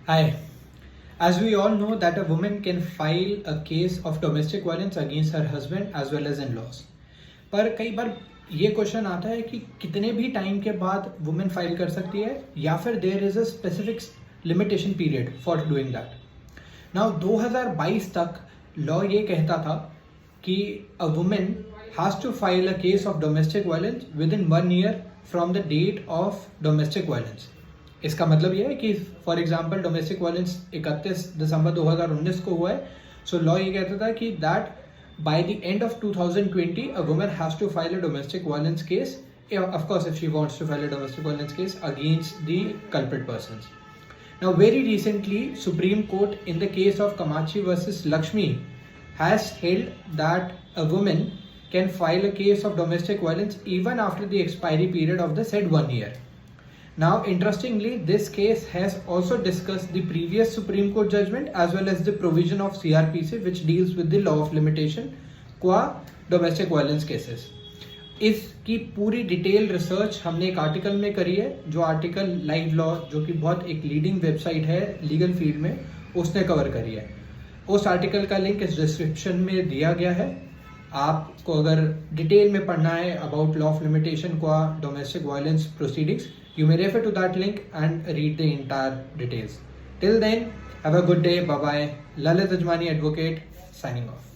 Hi. As we all know that a woman can file a case of domestic violence against her husband as well as in-laws. पर कई बार ये question आता है कि कितने भी टाइम के बाद वुमेन फाइल कर सकती है या फिर there is a specific limitation period for doing that. Now 2022 तक लॉ ये कहता था कि a women has to file a case of domestic violence within 1 year from the date of domestic violence. इसका मतलब यह है कि फॉर एग्जाम्पल डोमेस्टिक वायलेंस 31 दिसंबर 2019 को हुआ है. सो लॉ ये कहता था कि that by the end of 2020 a woman has to file a domestic violence case, of course if she wants to file a domestic violence case against the culprit persons. Now very recently Supreme Court in the case of Kamachi versus Lakshmi has held that a woman can file a case of domestic violence even after the expiry period of the said 1 year. Now interestingly, this case has also discussed the previous Supreme Court judgment as well as the provision of CRPC which deals with the law of limitation qua domestic violence cases. इसकी पूरी detail research हमने एक article में करी है, जो article live law जो कि बहुत एक लीडिंग वेबसाइट है लीगल फील्ड में, उसने कवर करी है. उस आर्टिकल का लिंक इस डिस्क्रिप्शन में दिया गया है. आपको अगर डिटेल में पढ़ना है about law of limitation qua domestic violence proceedings, you may refer to that link and read the entire details. Till then, have a good day. Bye bye. Lalit Ajmani Advocate signing off.